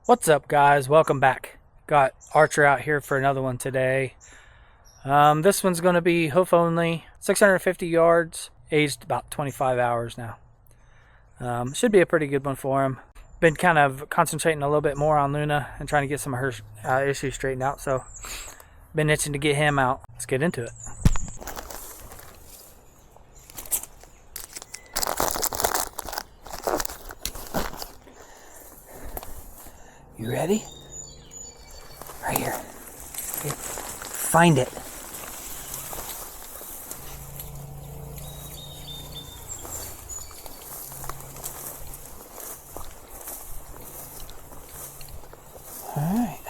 What's up, guys? Welcome back. Got Archer out here for another one today. This one's going to be hoof only, 650 yards, aged about 25 hours now. Should be a pretty good one for him. Been kind of concentrating a little bit more on Luna and trying to get some of her issues straightened out, so been itching to get him out. Let's get into it. You ready? Right here. Okay. Find it. Alright.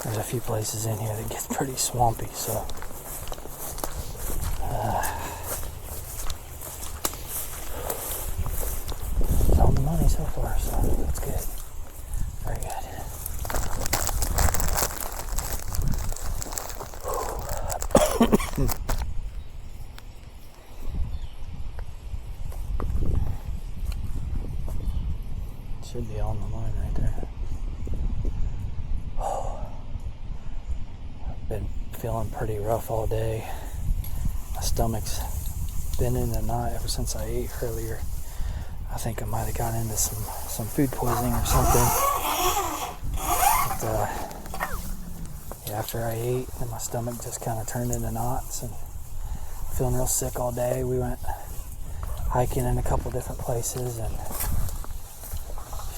There's a few places in here that gets pretty swampy, so it's on the money so far, so that's good. Very good. Should be on the line right there. I've been feeling pretty rough all day. My stomach's been in a knot ever since I ate earlier. I think I might have gotten into some food poisoning or something. But, after I ate, and my stomach just kind of turned into knots and feeling real sick all day. We went hiking in a couple different places and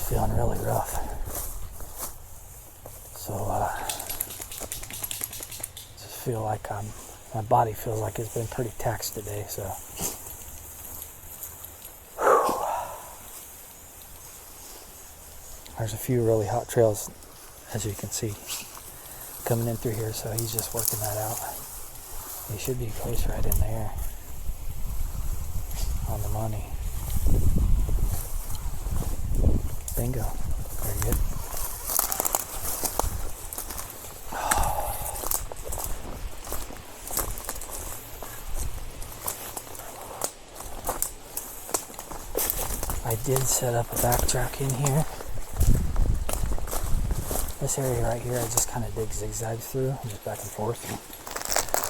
feeling really rough. So just feel like my body feels like it's been pretty taxed today. So there's a few really hot trails, as you can see, coming in through here, so he's just working that out. He should be close right in there on the money. Bingo. Very good. I did set up a backtrack in here. This area right here, I just kind of dig zigzags through, just back and forth.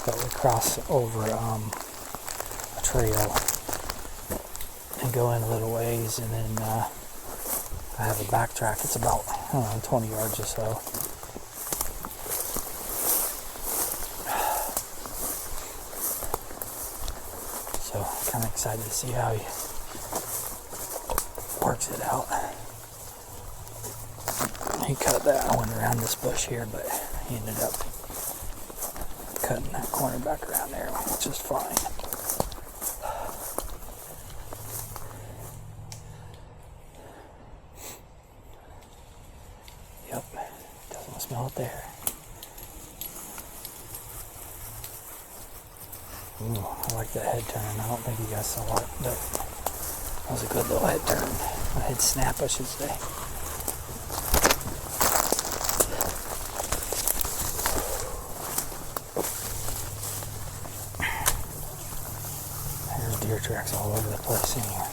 But we cross over a trail and go in a little ways, and then I have a backtrack. It's about 20 yards or so. So kind of excited to see how he works it out. He cut that one around this bush here, but he ended up cutting that corner back around there, which is fine. Yep, doesn't smell it there. Ooh, I like that head turn. I don't think you guys saw it, but that was a good little head turn. A head snap, I should say. There's deer tracks all over the place in here.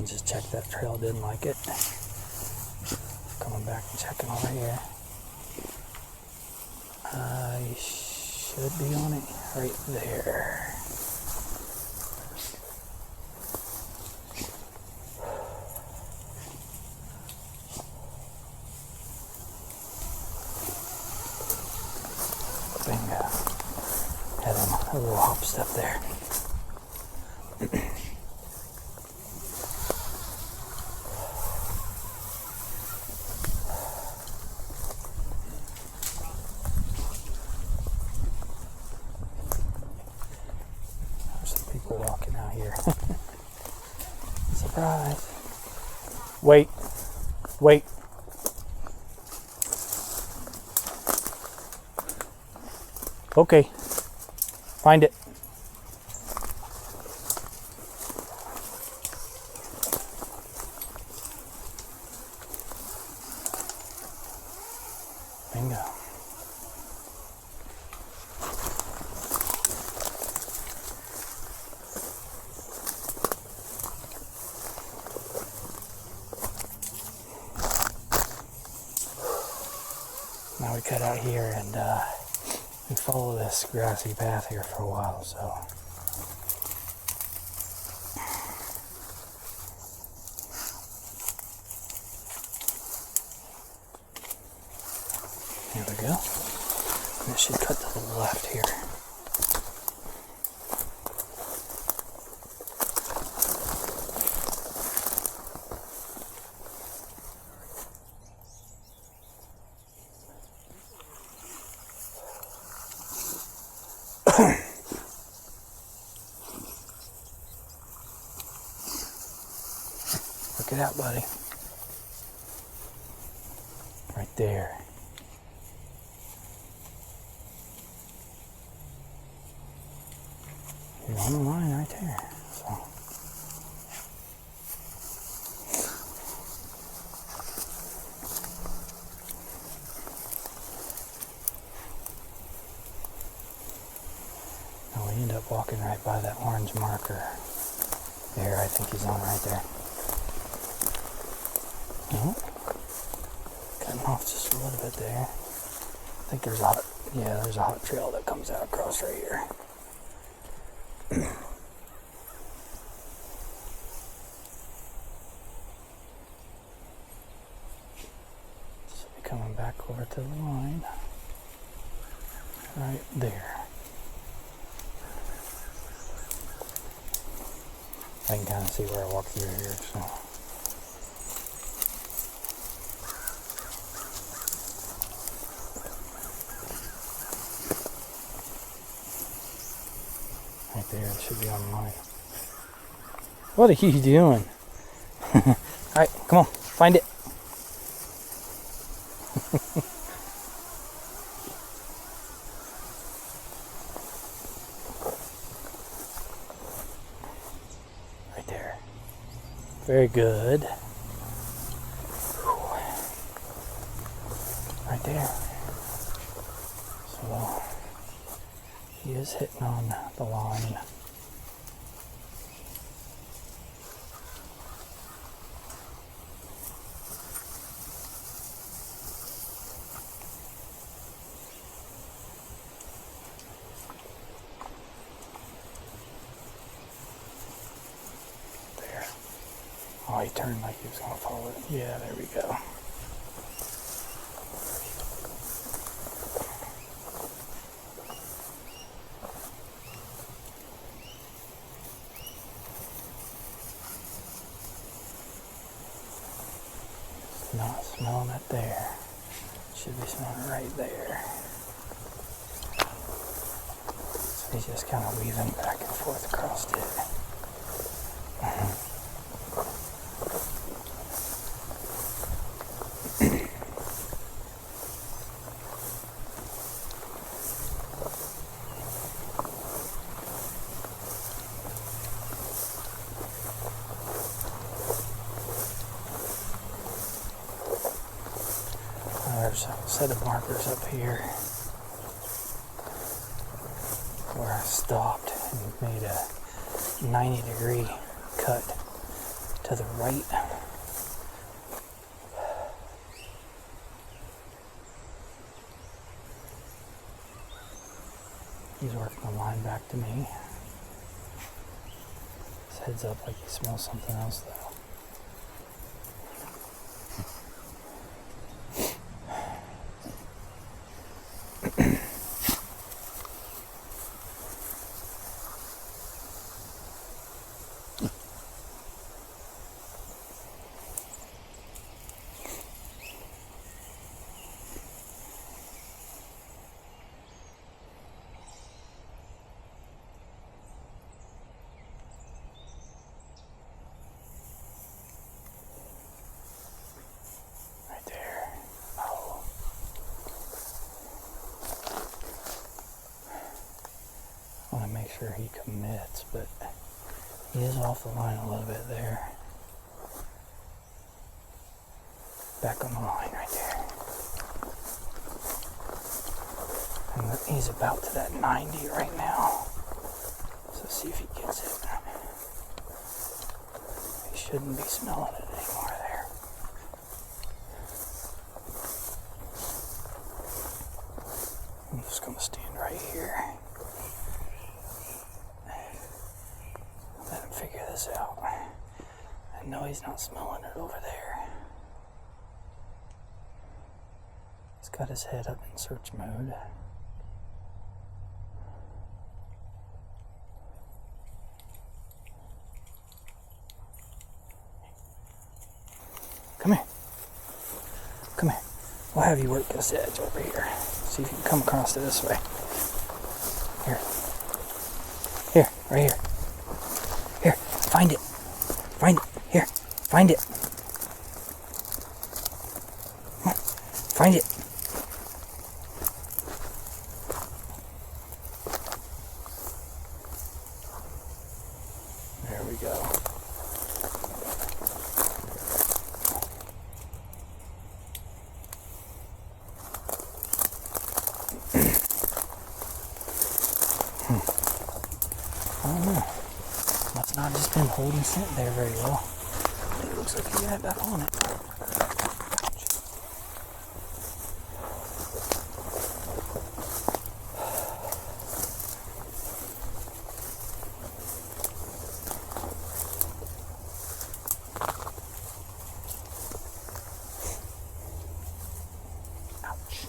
Just check that trail, didn't like it. Coming back and checking over here. I should be on it right there. Bingo. Had him a little hop step there. People walking out here. Surprise. Wait. Okay. Find it. out here and we follow this grassy path here for a while, so. Here we go. And it should cut to the left here. Look it out, buddy. Right there. You're on the line right there. So. Now we end up walking right by that orange marker. There, I think he's on right there. Oh, cutting off just a little bit there. I think there's a hot trail that comes out across right here. So we're coming back over to the line. Right there. I can kind of see where I walk through here, so. Right there, it should be on the line. What are you doing? Alright, come on, find it. Right there. Very good. Right there. So he is hitting on the line. There. Oh, he turned like he was going to follow it. Yeah, there we go. Not smelling it there. Should be smelling it right there. So he's just kind of weaving back and forth across it. There's a set of markers up here where I stopped and made a 90-degree cut to the right. He's working the line back to me. His head's up like he smells something else though. Make sure he commits, but he is off the line a little bit there. Back on the line right there. And he's about to that 90 right now. So see if he gets it. He shouldn't be smelling it anymore there. right here. Let him figure this out. I know he's not smelling it over there. He's got his head up in search mode. Come here. Come here. We'll have you work this edge over here. See if you can come across it this way. Here. Here, right here. Here, find it. Find it. Here, find it. Come on. Find it. There we go. I don't know. Must not just been holding scent there very well. It looks like he got back on it. Ouch.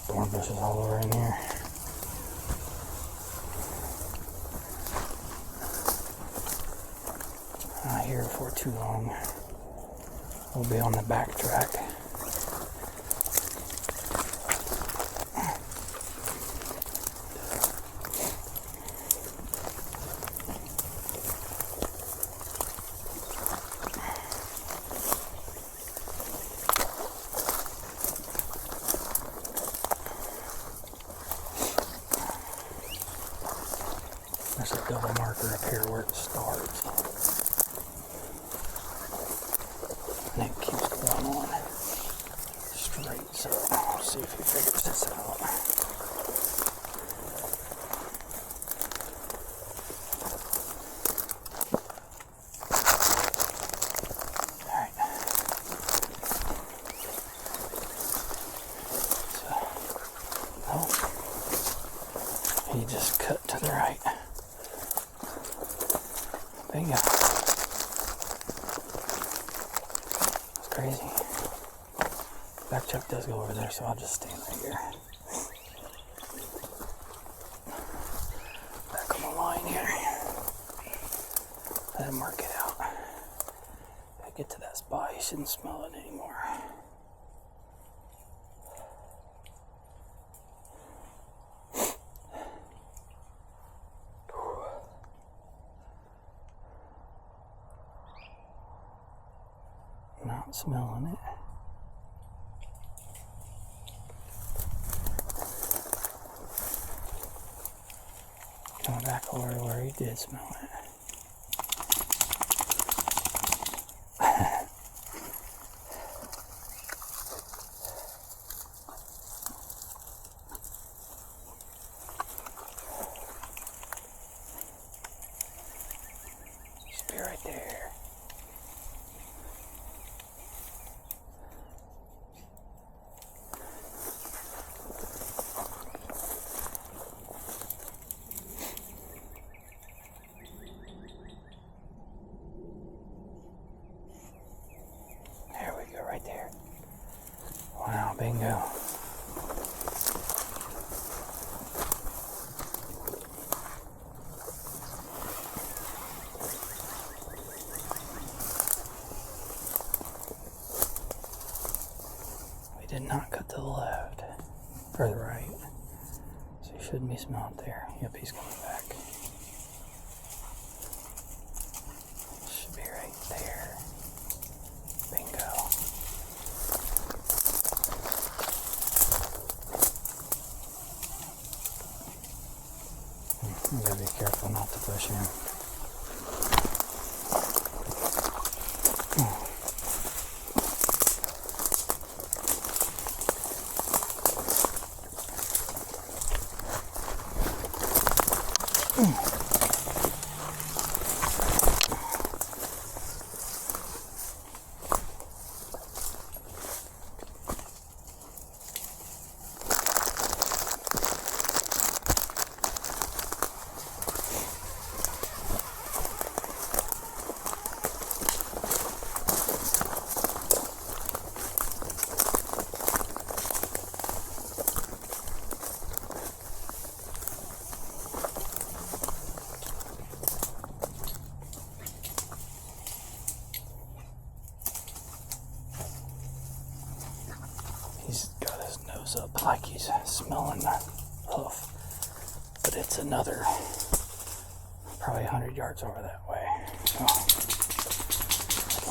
Thorn bushes all over in here. Not here for too long. We'll be on the back track. There's a double marker up here where it starts. And it keeps going on straight, so I'll see if he figures this out. Alright. So, oh, he just cut to the right. Bingo. That's crazy. Back check does go over there, so I'll just stand right here. Back on the line here. Let him mark it out. If I get to that spot, he shouldn't smell it anymore. Not smelling it. Coming back over where he did smell it. Should be right there. Right there. Wow, bingo. We did not cut to the left or the right, so he shouldn't be smelling there. Yep, he's coming back. Should be right there. Bingo. You gotta be careful not to push him. like he's smelling the hoof, but it's another probably 100 yards over that way. So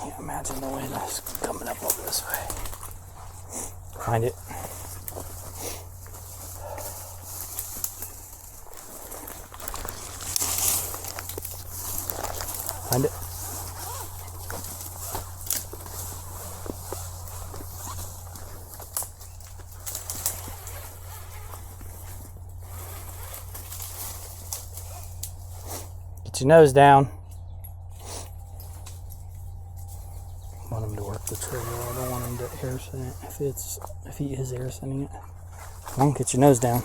I can't imagine the wind is coming up over this way. Find it. Find it. Get your nose down. I want him to work the trigger. I don't want him to air send it. If he is air sending it. Come on, get your nose down.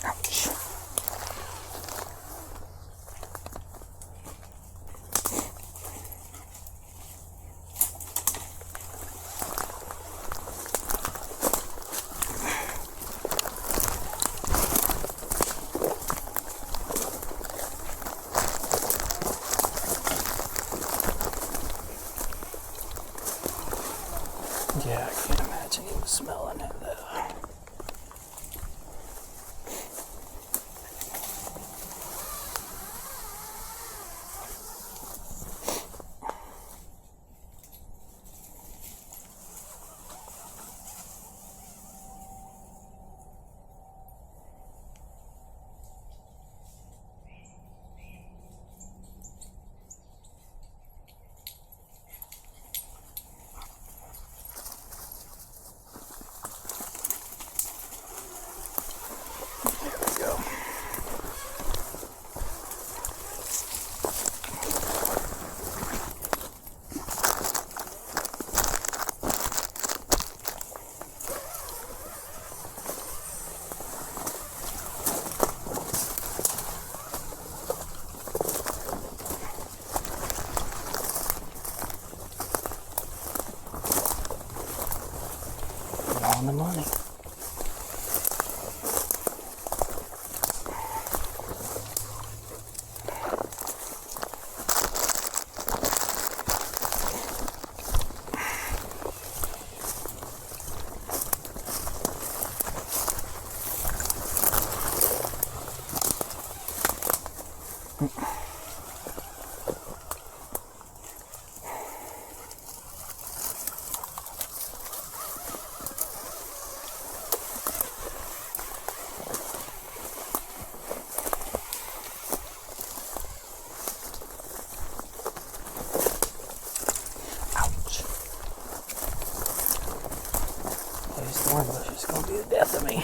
Ouch. Yeah, I can't imagine he was smelling it though. On the money. Thorn bush is going to be the death of me.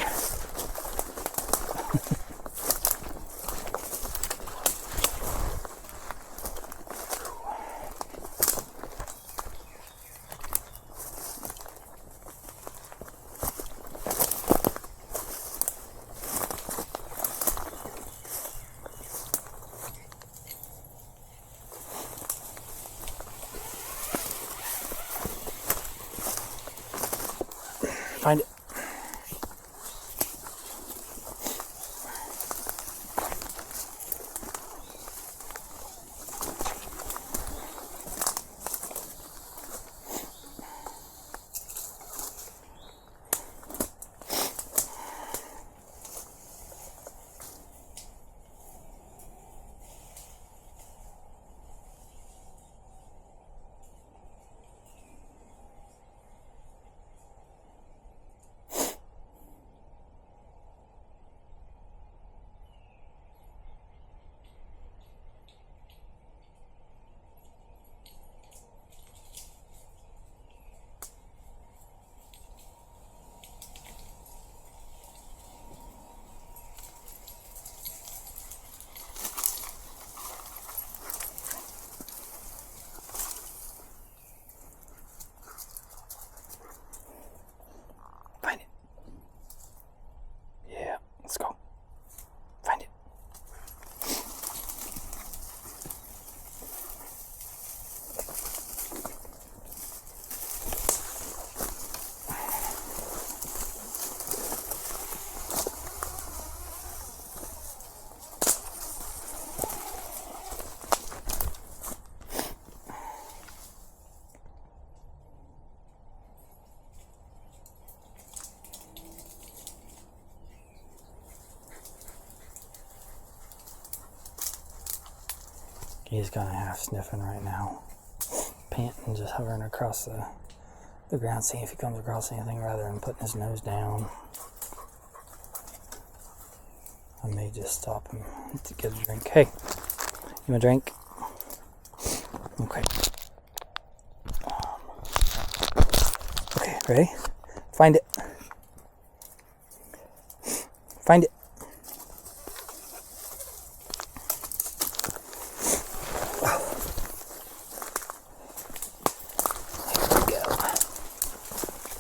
He's kind of half sniffing right now, panting, just hovering across the ground, seeing if he comes across anything rather than putting his nose down. I may just stop him to get a drink. Hey, you want a drink? Okay. Okay, ready? Find it. Find it. There we go.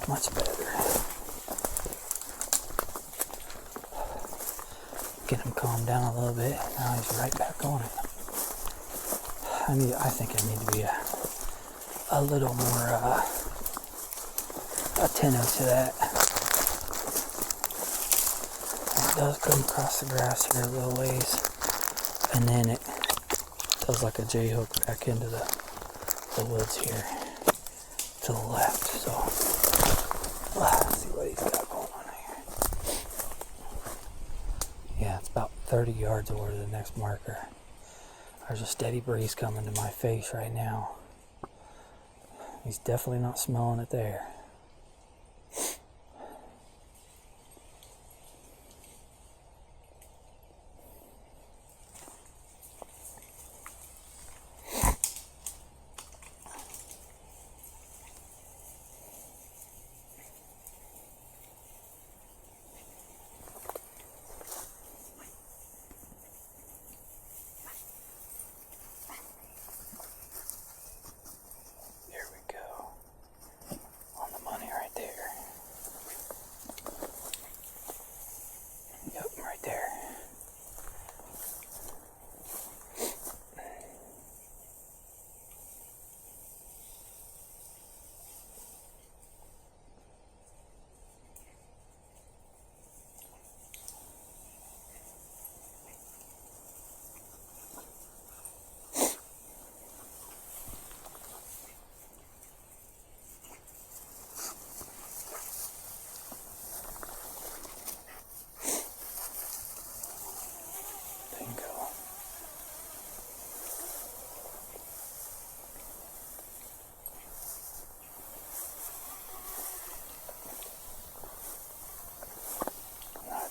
Much better. Get him calmed down a little bit. Now he's right back on it. I think I need to be a little more attentive to that. It does come across the grass here a little ways, and then it does like a J-hook back into the woods here to the left. So let's see what he's got going on here. Yeah, it's about 30 yards over to the next marker. There's a steady breeze coming to my face right now. He's definitely not smelling it there.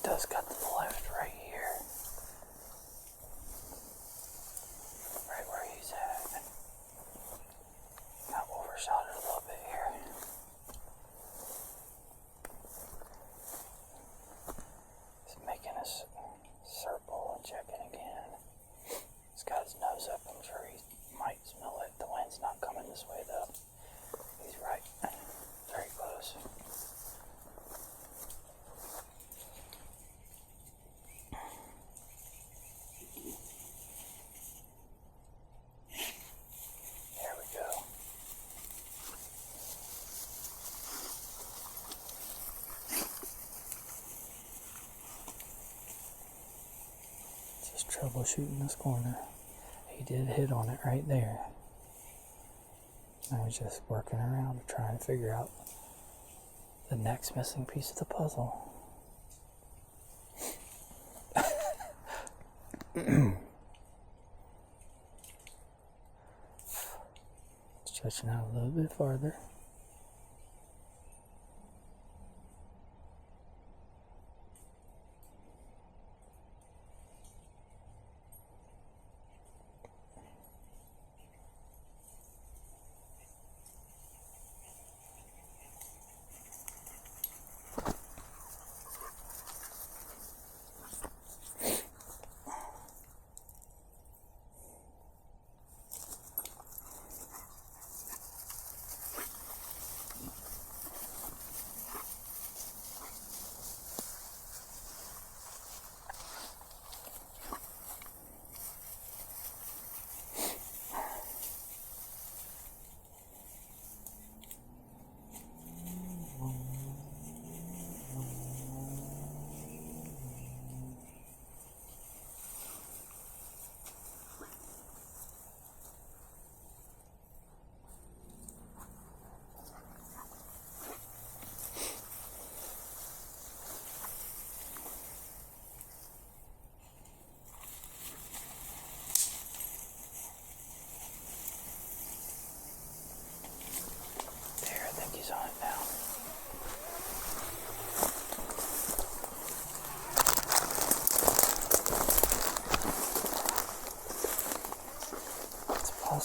Does cut to the left right here, right where he's at. Got overshot it a little bit here. He's making a circle and checking again. He's got his nose up. I'm sure he might smell it. The wind's not coming this way though. He's right, very close. Just troubleshooting this corner. He did hit on it right there. I was just working around trying to figure out the next missing piece of the puzzle. Stretching out a little bit farther.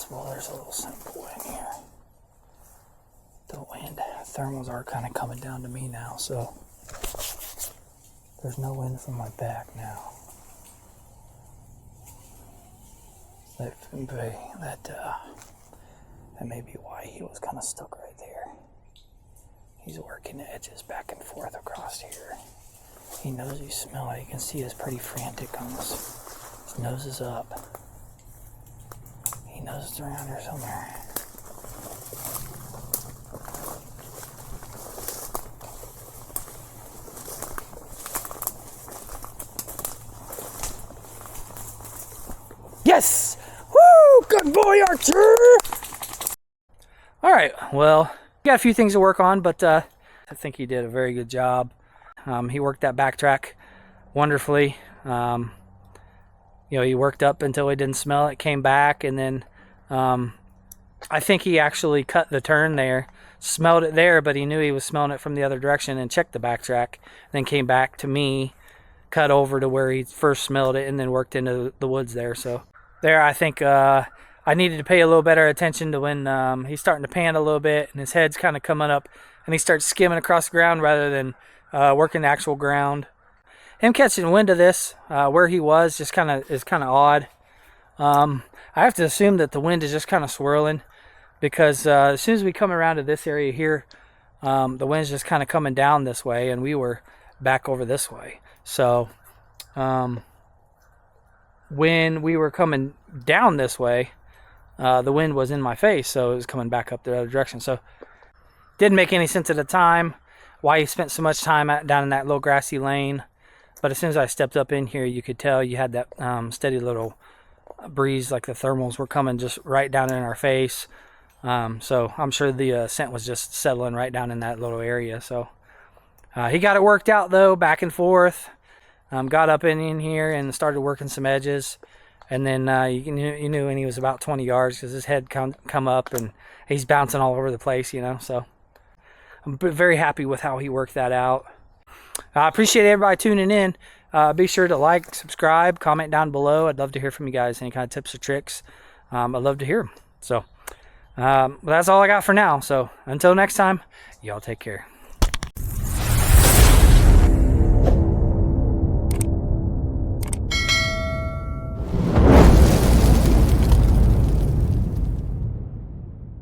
possible there's a little scent pool in here. The wind, thermals are kind of coming down to me now, so there's no wind from my back now. That may be why he was kind of stuck right there. He's working the edges back and forth across here. He knows you smell it. You can see he's pretty frantic on his nose is up. He knows it's around here somewhere. Yes! Woo! Good boy, Archer! Alright, well, got a few things to work on, but I think he did a very good job. He worked that backtrack wonderfully. He worked up until he didn't smell it, came back, and then I think he actually cut the turn there, smelled it there, but he knew he was smelling it from the other direction and checked the backtrack, then came back to me, cut over to where he first smelled it, and then worked into the woods there. So there, I think I needed to pay a little better attention to when he's starting to pan a little bit and his head's kind of coming up and he starts skimming across the ground rather than working the actual ground. Him catching wind of this where he was just is kind of odd. I have to assume that the wind is just kind of swirling because as soon as we come around to this area here, the wind's just kind of coming down this way and we were back over this way. So when we were coming down this way, the wind was in my face, so it was coming back up the other direction. So didn't make any sense at the time why he spent so much time down in that little grassy lane. But as soon as I stepped up in here, you could tell you had that steady little breeze, like the thermals were coming just right down in our face. So I'm sure the scent was just settling right down in that little area. So he got it worked out though, back and forth. Got up in here and started working some edges. And then you knew when he was about 20 yards because his head come up and he's bouncing all over the place, So I'm very happy with how he worked that out. I appreciate everybody tuning in. Be sure to like, subscribe, comment down below. I'd love to hear from you guys. Any kind of tips or tricks, I'd love to hear them. So that's all I got for now. So until next time, y'all take care.